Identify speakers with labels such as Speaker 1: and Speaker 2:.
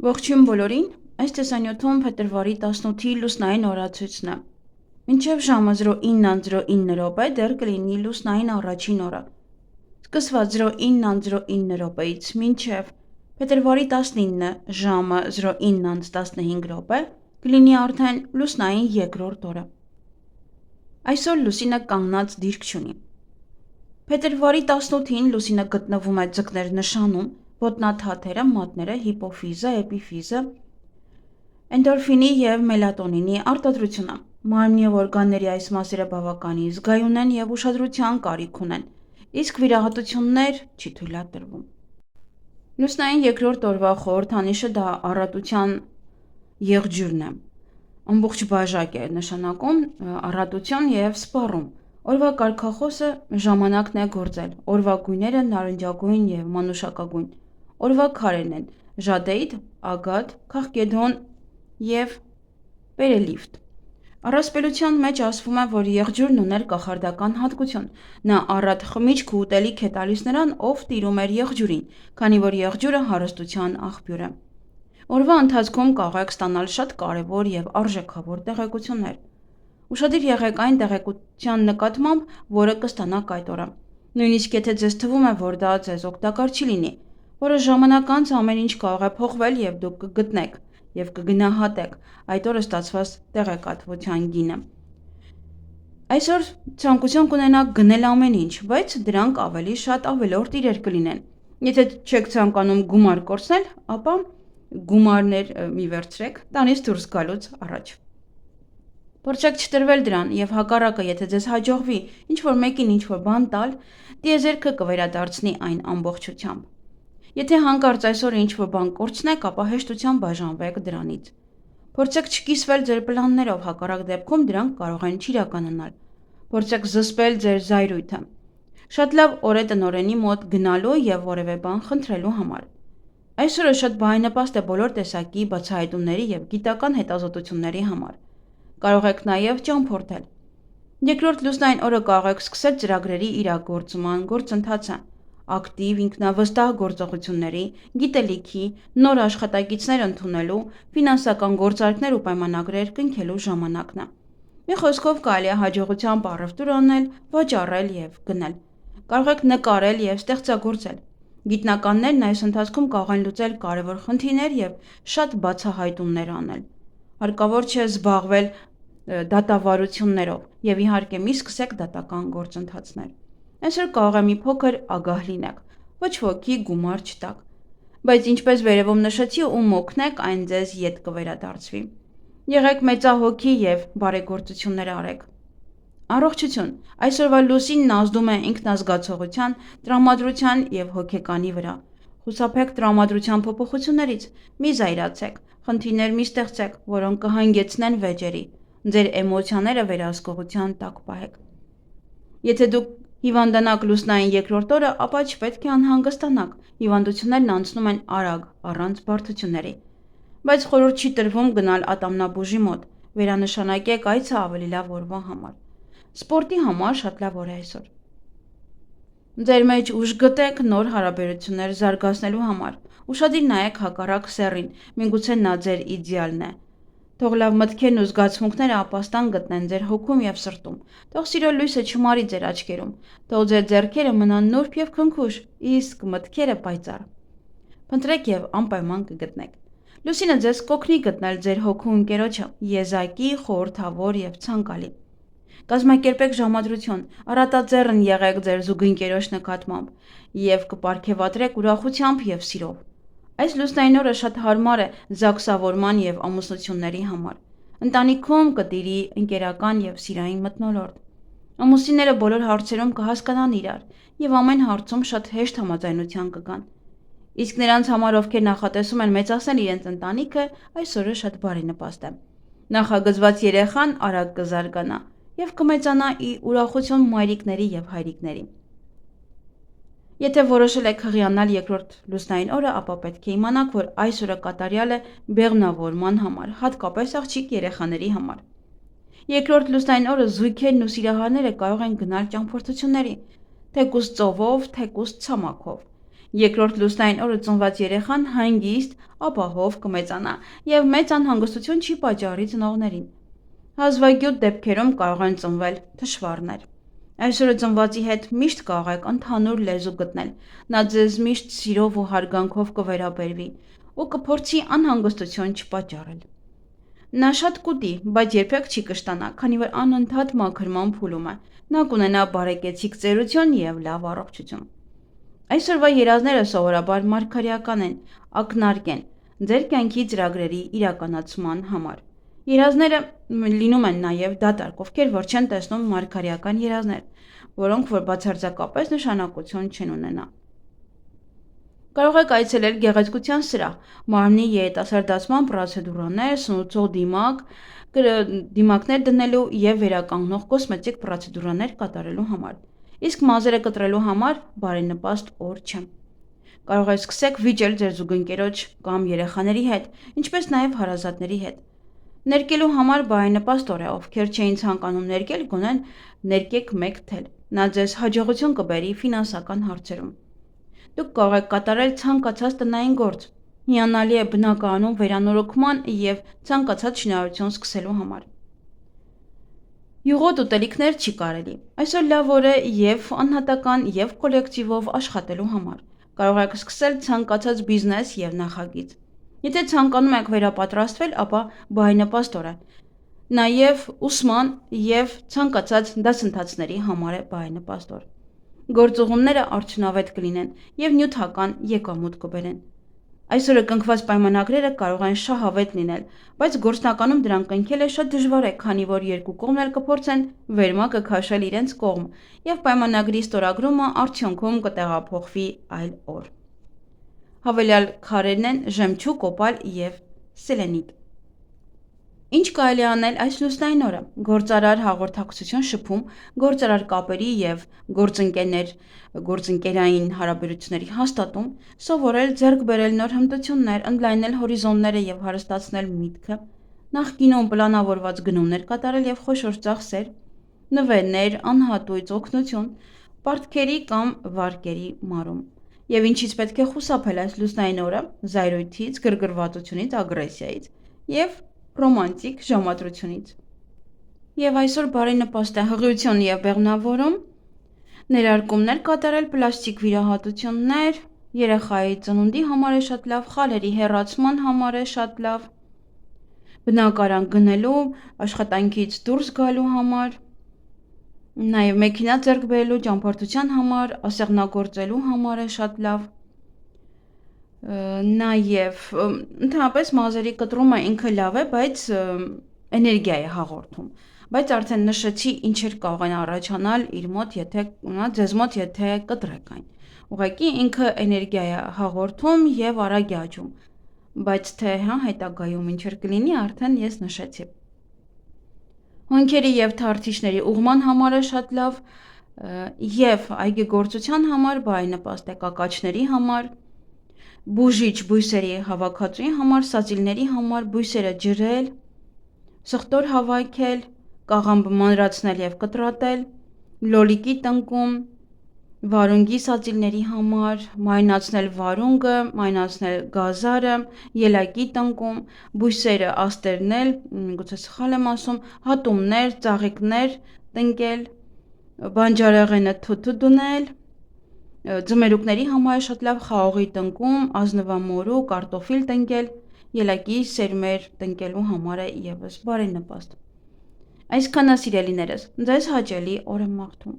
Speaker 1: Ողջույն բոլորին, այս տեսանյութում փետրվարի 18-ի լուսնային օրացույցն է։ Մինչև ժամը 09:09 րոպե դեռ կլինի լուսնային առաջին օրը։ Սկսված 09:09 րոպեից մինչև փետրվարի 19 ժամը 09:15 րոպե կլինի արդեն լուսնային երկրորդ օրը։ Այսօր լուսինը կանգնած դիրք չունի։ Փետրվարի 18-ին լուսինը գտնվում է ձկներ նշանում, ոտնաթաթերը, մատները, հիպոֆիզը, էպիֆիզը, էնդորֆինի և մելատոնինի արտադրությունը։ Մարմնի և օրգանների այս մասերը բավականին զգայուն են և ուշադրության կարիք ունեն, իսկ վիրահատություններ չի թույլատրվում։ Լուսնային երկրորդ օրվա խորհրդանիշը դա առատության եղջյուրն է։ Ամբողջ բաժակ է նշանակում առատություն և սպառում։ Օրվա կարգախոսը ժամանակն է գործել։ Օրվա գույները նարնջագույն և մանուշակագույն։ Օրվա քարերն են ժադեիդ, ագատ, քաղկեդոն և պերելիֆտ։ Առասպելության մեջ ասվում է, որ եղջյուրն ուներ կախարդական հատկություն։ Նա առատ խմիչք ու ուտելիք է տալիս նրան, ով տիրում էր եղջյուրին, քանի որ եղջյուրը հարստության աղբյուր է։ Օրվա ընթացքում կարող եք ստանալ շատ կարևոր և արժեքավոր տեղեկություններ։ Ուշադիր եղեք այն տեղեկության նկատմամբ, որը կստանաք այդ օրը։ Նույնիսկ եթե ձեզ թվում է, որ դա ձեզ օգտակար չի լինի, որոշ ժամանակ անց ամեն ինչ կարող է փոխվել և դուք կգտնեք և կգնահատեք այդ օրը ստացված տեղեկատվության գինը։ Այսօր ցանկություն կունենաք գնել ամեն ինչ, բայց դրանք ավելի շատ ավելորդ իրեր կլինեն։ Եթե չեք ցանկանում գումար կորցնել, ապա գումարներ մի վերցրեք տանից դուրս գալուց առաջ։ Փորձեք չտրվել դրան և հակառակը, եթե ձեզ հաջողվի ինչ-որ մեկին ինչ-որ բան տալ, տիեզերքը կվերադարձնի այն ամբողջությամբ։ Եթե հանկարծ այսօր ինչ-որ բան կորցնեք, ապա հեշտությամբ բաժանվեք դրանից։ Փորձեք չկիսվել ձեր պլաններով, հակառակ դեպքում դրանք կարող են չիրականանալ։ Փորձեք զսպել ձեր զայրույթը։ Շատ լավ օր է տնօրենի մոտ գնալու և որևէ բան խնդրելու համար։ Այսօրը շատ բարենպաստ է բոլոր տեսակի բացահայտումների և գիտական հետազոտությունների համար։ Կարող եք նաև ճամփորդել։ Երկրորդ լուսնային օրը կարող եք սկսել ծրագրերի իրագործման գործընթացը, ակտիվ, ինքնավստահ գործողությունների, գիտելիքի, նոր աշխատակիցներ ընդունելու, ֆինանսական գործարքներ ու պայմանագրեր կնքելու ժամանակն է։ Մի խոսքով կարելի է հաջողությամբ առևտուր անել, վաճառել և գնել։ Կարող եք նկարել և ստեղծագործել։ Գիտնականներն այս ընթացքում կարող են լուծել կարևոր խնդիրներ և շատ բացահայտումներ անել։ Հարկավոր չէ զբաղվել դատավարություններով և իհարկե մի սկսեք դատական գործընթացներ։ Այսօր կարող է մի փոքր ագահ լինեք, ոչ ոքի գումար չտաք, բայց ինչպես վերևում նշեցի, ում օգնեք, այն ձեզ ետ կվերադարձվի։ Եղեք մեծահոգի և բարեգործություններ արեք։ Առողջություն։ Այսօրվա լուսինն ազդում է ինքնազգացողության, տրամադրության և հոգեկանի վրա։ Խուսափեք տրամադրության փոփոխություններից, մի զայրացեք, խնդիրներ մի ստեղծեք, որոնք կհանգեցնեն վեճերի։ Ձեր էմոցիաները վերահսկողության տակ պահեք։ Եթե դուք հիվանդանաք լուսնային երկրորդ օրը, ապա չպետք է անհանգստանաք։ Հիվանդություններն անցնում են արագ, առանց բարդությունների։ Բայց խորհուրդ չի տրվում գնալ ատամնաբուժի մոտ։ Վերանշանակեք այցը ավելի լավ օրվա համար։ Սպորտի համար շատ լավ օր է այսօր։ Ձեր մեջ ուժ գտեք նոր հարաբերություններ զարգացնելու համար։ Ուշադիր նայեք հակառակ սեռին, միգուցե նա ձեր իդեալն է։ Թող լավ մտքերն ու զգացմունքները ապաստան գտնեն ձեր հոգում և սրտում։ Թող սիրո լույսը չմարի ձեր աչքերում։ Թող ձեր ձեռքերը մնան նուրբ և քնքուշ, իսկ մտքերը պայծառ։ Փնտրեք և անպայման կգտնեք։ Լուսինը ձեզ կօգնի գտնել ձեր հոգու ընկերոջը, եզակի, խորհրդավոր և ցանկալի։ Կազմակերպեք ժամադրություն, առատաձեռն եղեք ձեր զուգընկերոջ նկատմամբ և կպարգևատրեք ուրախությամբ և սիրով։ Այս լուսնային օրը շատ հարմար է զաքսավորման և ամուսնությունների համար։ Ընտանիքում կտիրի ընկերական և սիրային մթնոլորտ։ Ամուսինները բոլոր հարցերում կհասկանան իրար և ամեն հարցում շատ հեշտ համաձայնության կգան։ Իսկ նրանց համար, ովքեր նախատեսում են մեծացնել իրենց ընտանիքը, այս օրը շատ բարենպաստ է։ Նախագծված երեխան արագ կզարգանա և կմեծանա ի ուրախություն մայրիկների և հայրիկների։ Եթե որոշել եք հղիանալ երկրորդ լուսնային օրը, ապա պետք է իմանաք, որ այս օրը կատարյալ է բեղմնավորման համար, հատկապես աղջիկ երեխաների համար։ Երկրորդ լուսնային օրը զույգերն ու սիրահարները կարող են գնալ ճամփորդությունների, թեկուզ ծովով, թեկուզ ցամաքով։ Երկրորդ լուսնային օրը ծնված երեխան հանգիստ, ապահով կմեծանա և մեծ անհանգստություն չի պատճառի ծնողներին։ Հազվագյուտ դեպքերում կարող են ծնվել թշվառներ։ Այսօրը ծնվածի հետ միշտ կարող եք ընդհանուր լեզու գտնել, նա ձեզ միշտ սիրով ու հարգանքով կվերաբերվի ու կփորձի անհանգստություն չպատճառել։ Նա շատ կուտի, բայց երբեք չի կշտանա, քանի որ անընդհատ մաքրման փուլում է։ Նա կունենա բարեկեցիկ ծերություն և լավ առողջություն։ Այսօրվա երազները սովորաբար մարգարեական են, ակնարկ են ձեր կյանքի ծրագրերի իրականացման համար։ Երազները լինում են նաև դատարկ, ովքեր որ չեն տեսնում մարգարեական երազներ, որոնք որ բացարձակապես նշանակություն չեն ունենա։ Կարող եք այցելել գեղեցկության սրահ, մարմնի երիտասարդացման պրոցեդուրաներ, սնուցող դիմակներ դնելու և վերականգնող կոսմետիկ պրոցեդուրաներ կատարելու համար։ Իսկ մազերը կտրելու համար բարենպաստ օր չէ։ Կարող եք սկսեք վիճել ձեր զուգընկերոջ կամ երեխաների հետ, ինչպես նաև հարազատների հետ։ Ներկելու համար բարենպաստ օր է, ովքեր չէին ցանկանում ներկել, գոնե ներկեք մեկ թել։ Նա ձեզ հաջողություն կբերի ֆինանսական հարցերում։ Դուք կարող եք կատարել ցանկացած տնային գործ։ Հիանալի է բնակարանում վերանորոգման և ցանկացած շինարարություն սկսելու համար։ Յուղոտ ուտելիքներ չի կարելի։ Այսօր լավ օր է և անհատական և կոլեկտիվով աշխատելու համար։ Կարող եք սկսել ցանկացած բիզնես և նախագիծ։ Եթե ցանկանում եք վերապատրաստվել, ապա բարենպաստ օր է։ Նաև ուսման և ցանկացած դասընթացների համար է բարենպաստ օր։ Գործուղումները արդյունավետ կլինեն և նյութական եկամուտ կբերեն։ Այսօրը կնքված պայմանագրերը կարող են շահավետ լինել, բայց գործնականում դրանք կնքելը շատ դժվար է, քանի որ երկու կողմն էլ կփորձեն վերմակը քաշել իրենց կողմ, և պայմանագրի ստորագրումը արդյունքում կտեղափոխվի այլ օր։ Հավելյալ քարերն են ժեմչուկ, օպալ և սելենիտ։ Ինչ կարելի է անել այս լուսնային օրը։ Գործարար հաղորդակցություն շփում, գործարար կապերի և գործընկերային հարաբերությունների հաստատում, սովորել ձեռք բերել նոր հմտություններ, ընդլայնել հորիզոնները և հարստացնել միտքը, նախկինում պլանավորված գնումներ կատարել և խոշոր ծախսեր, նվերներ, անհատույց օգնություն, պարտքերի կամ վարկերի մարում։ Եվ ինչից պետք է խուսափել այս լուսնային օրը՝ զայրույթից, գրգռվածությունից, ագրեսիայից և ռոմանտիկ ժամադրությունից։ Եվ այսօր բարենպաստ է հղիություն և բեղմնավորում, ներարկումներ կատարել, պլաստիկ վիրահատություններ, երեխայի ծնունդի համար է շատ լավ, խալերի հեռացման համար է շատ լավ, բնակարան գնելու, աշխատանքից դուրս գալու համար, նաև մեքենա ձեռք բերելու, ճամփորդության համար, ասեղնագործելու համար է շատ լավ։ Նաև ընդհանրապես մազերի կտրումը ինքը լավ է, բայց էներգիա է հաղորդում, բայց արդեն նշեցի ինչեր կարող են առաջանալ ձեզ մոտ, եթե կտրեք այն։ Ուղղակի ինքը էներգիա է հաղորդում և արագ է աճում, բայց թե հետագայում ինչեր կլինի, արդեն ես նշեցի։ Հոնքերի և թարթիչների ուղղման համար է շատ լավ և այգեգործության համար բարենպաստ է, կակաչների համար, բուժիչ բույսերի հավաքածուի համար, սածիլների համար, բույսերը ջրել, սխտոր հավաքել, կաղամբը մանրացնել և կտրատել, լոլիկի տնկում, վարունգի սածիլների համար, մարինացնել վարունգը, մարինացնել գազարը, ելակի տնկում, բույսերը աստերնել, միգուցե սխալ եմ ասում, հատումներ, ծաղիկներ տնկել, բանջարեղենը թութու դնել, ձմերուկների համար շատ լավ խաղողի տնկում, ազնվամորու, կարտոֆիլ տնկել, ելակի սերմեր տնկելու համար է ևս բարենպաստ։ Այսքանը սիրելիներս, ձեզ հաճելի օր եմ մաղթում։